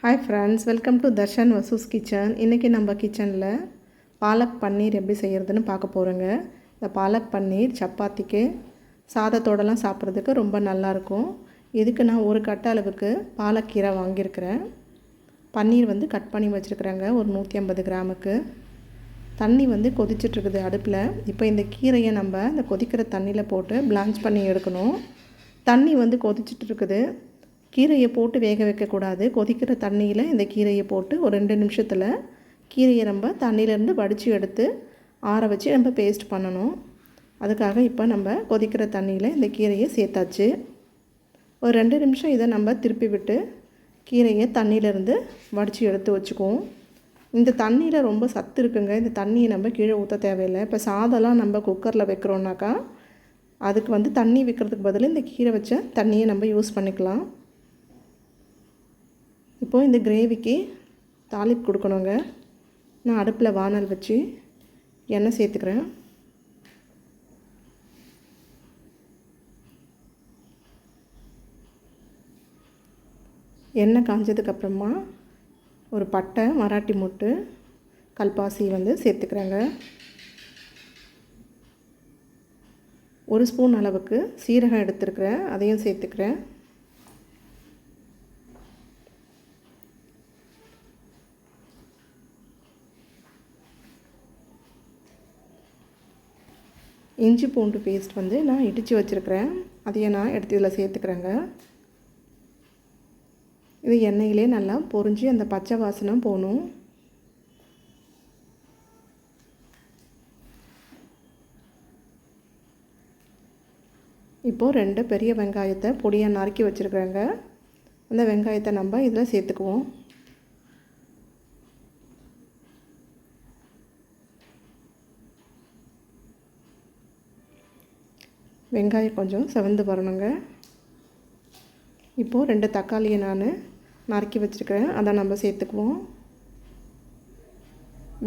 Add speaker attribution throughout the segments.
Speaker 1: Hi friends, welcome to Darshan Vasu's kitchen. இன்றைக்கி நம்ம கிச்சனில் பாலக் பன்னீர் எப்படி செய்கிறதுன்னு பார்க்க போகிறோங்க. இந்த பாலக் பன்னீர் சப்பாத்திக்கு சாதத்தோடலாம் சாப்பிட்றதுக்கு ரொம்ப நல்லாயிருக்கும். இதுக்கு நான் ஒரு கட்ட அளவுக்கு பாலக்கீரை வாங்கியிருக்கிறேன். பன்னீர் கட் பண்ணி வச்சுருக்குறேங்க ஒரு 150 கிராமுக்கு. தண்ணி கொதிச்சிட்ருக்குது அடுப்பில். இப்போ இந்த கீரையை நம்ம இந்த கொதிக்கிற தண்ணியில் போட்டு பிளான்ச் பண்ணி எடுக்கணும். தண்ணி கொதிச்சிட்டு இருக்குது. கீரையை போட்டு வேக வைக்கக்கூடாது. கொதிக்கிற தண்ணியில் இந்த கீரையை போட்டு ஒரு 2 நிமிஷத்தில் கீரையை நம்ம தண்ணியிலேருந்து வடித்து எடுத்து ஆற வச்சு நம்ம பேஸ்ட் பண்ணணும். அதுக்காக இப்போ நம்ம கொதிக்கிற தண்ணியில் இந்த கீரையை சேர்த்தாச்சு. ஒரு 2 நிமிஷம் இதை நம்ம திருப்பி விட்டு கீரையை தண்ணியிலேருந்து வடித்து எடுத்து வச்சுக்குவோம். இந்த தண்ணியில் ரொம்ப சத்து இருக்குங்க. இந்த தண்ணியை நம்ம கீழே ஊற்ற தேவையில்லை. இப்போ சாதம்லாம் நம்ம குக்கரில் வைக்கிறோன்னாக்கா அதுக்கு தண்ணி வைக்கிறதுக்கு பதில் இந்த கீரை வச்ச தண்ணியை நம்ம யூஸ் பண்ணிக்கலாம். இப்போது இந்த கிரேவிக்கு தாளிப்பு கொடுக்கணுங்க. நான் அடுப்பில் வானல் வச்சு எண்ணெய் சேர்த்துக்கிறேன். எண்ணெய் காஞ்சதுக்கப்புறமா ஒரு பட்டை, மராட்டி மொட்டு, கல்பாசி சேர்த்துக்கிறேங்க. 1 ஸ்பூன் அளவுக்கு சீரகம் எடுத்துருக்கிறேன், அதையும் சேர்த்துக்கிறேன். இஞ்சி பூண்டு பேஸ்ட் நான் இடித்து வச்சுருக்கிறேன், அதையே நான் எடுத்து இதில் சேர்த்துக்கிறேங்க. இது எண்ணெயிலே நல்லா பொரிஞ்சு அந்த பச்சை வாசனை போகணும். இப்போது 2 பெரிய வெங்காயத்தை பொடியாக நறுக்கி வச்சுருக்கிறேங்க. அந்த வெங்காயத்தை நம்ம இதில் சேர்த்துக்குவோம். வெங்காயம் கொஞ்சம் செவந்து வரணுங்க. இப்போது 2 தக்காளியை நான் நறுக்கி வச்சுருக்கிறேன், அதை நம்ம சேர்த்துக்குவோம்.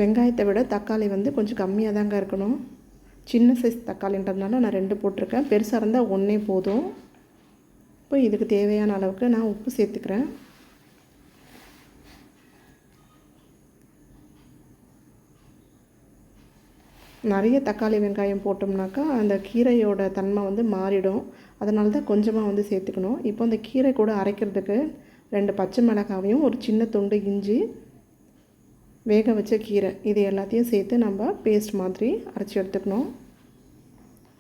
Speaker 1: வெங்காயத்தை விட தக்காளி கொஞ்சம் கம்மியாக தாங்க இருக்கணும். சின்ன சைஸ் தக்காளின்றதுனால நான் 2 போட்டிருக்கேன். பெருசாக இருந்தால் 1 போதும். இப்போ இதுக்கு தேவையான அளவுக்கு நான் உப்பு சேர்த்துக்கிறேன். நிறைய தக்காளி வெங்காயம் போட்டோம்னாக்கா அந்த கீரையோட தன்மை மாறிடும். அதனால தான் கொஞ்சமாக சேர்த்துக்கணும். இப்போ அந்த கீரை கூட அரைக்கிறதுக்கு 2 பச்சை மிளகாவையும் ஒரு சின்ன துண்டு இஞ்சி, வேக வச்ச கீரை, இது எல்லாத்தையும் சேர்த்து நம்ம பேஸ்ட் மாதிரி அரைச்சி எடுத்துக்கணும்.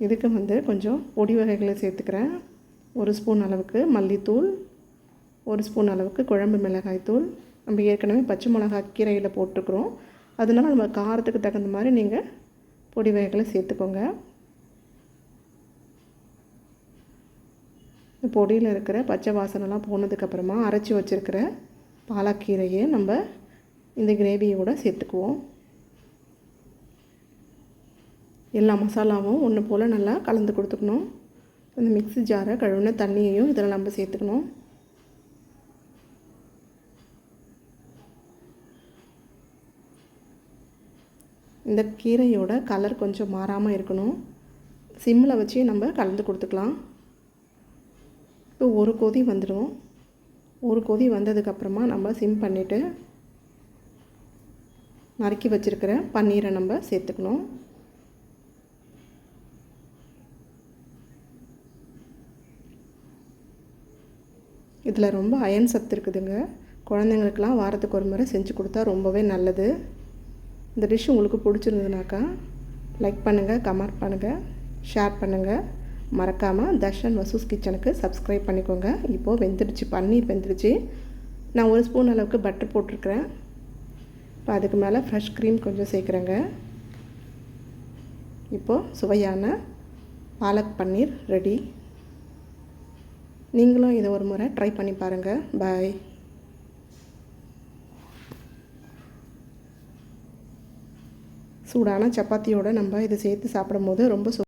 Speaker 1: இதுக்கு கொஞ்சம் பொடி வகைகளை சேர்த்துக்கிறேன். 1 ஸ்பூன் அளவுக்கு மல்லித்தூள், 1 ஸ்பூன் அளவுக்கு குழம்பு மிளகாய் தூள். நம்ம ஏற்கனவே பச்சை மிளகாய் கீரையில் போட்டுக்கிறோம், அதனால நம்ம காரத்துக்கு தகுந்த மாதிரி நீங்கள் பொடி வகைகளை சேர்த்துக்கோங்க. பொடியில் இருக்கிற பச்சை வாசனைலாம் போனதுக்கப்புறமா அரைச்சி வச்சுருக்கிற பாலக்கீரையை நம்ம இந்த கிரேவியோடு சேர்த்துக்குவோம். எல்லா மசாலாவும் ஒன்று போல் நல்லா கலந்து கொடுத்துக்கணும். இந்த மிக்ஸி ஜாரை கழுவின தண்ணியையும் இதில் நம்ம சேர்த்துக்கணும். இந்த கீரையோட கலர் கொஞ்சம் மாறாமல் இருக்கணும். சிம்மில் வச்சு நம்ம கலந்து கொடுத்துக்கலாம். இப்போ ஒரு கொதி வந்துடும். ஒரு கொதி வந்ததுக்கப்புறமா நம்ம சிம் பண்ணிவிட்டு நறுக்கி வச்சுருக்கிற பன்னீரை நம்ம சேர்த்துக்கணும். இதில் ரொம்ப அயன் சத்து இருக்குதுங்க. குழந்தைங்களுக்கெலாம் வாரத்துக்கு ஒரு முறை செஞ்சு கொடுத்தா ரொம்பவே நல்லது. இந்த டிஷ் உங்களுக்கு பிடிச்சிருந்ததுனாக்கா லைக் பண்ணுங்கள், கமெண்ட் பண்ணுங்கள், ஷேர் பண்ணுங்கள். மறக்காமல் தர்ஷன் வசூஸ் கிச்சனுக்கு சப்ஸ்கிரைப் பண்ணிக்கோங்க. இப்போது வெந்துடுச்சு, பன்னீர் வெந்துடுச்சு. நான் 1 ஸ்பூன் அளவுக்கு பட்டர் போட்டிருக்கிறேன். இப்போ அதுக்கு மேலே ஃப்ரெஷ் க்ரீம் கொஞ்சம் சேர்க்குறேங்க. இப்போது சுவையான பாலக் பன்னீர் ரெடி. நீங்களும் இதை ஒரு முறை ட்ரை பண்ணி பாருங்கள். பாய். சூடான சப்பாத்தியோடு நம்ம இதை சேர்த்து சாப்பிடும் போது ரொம்ப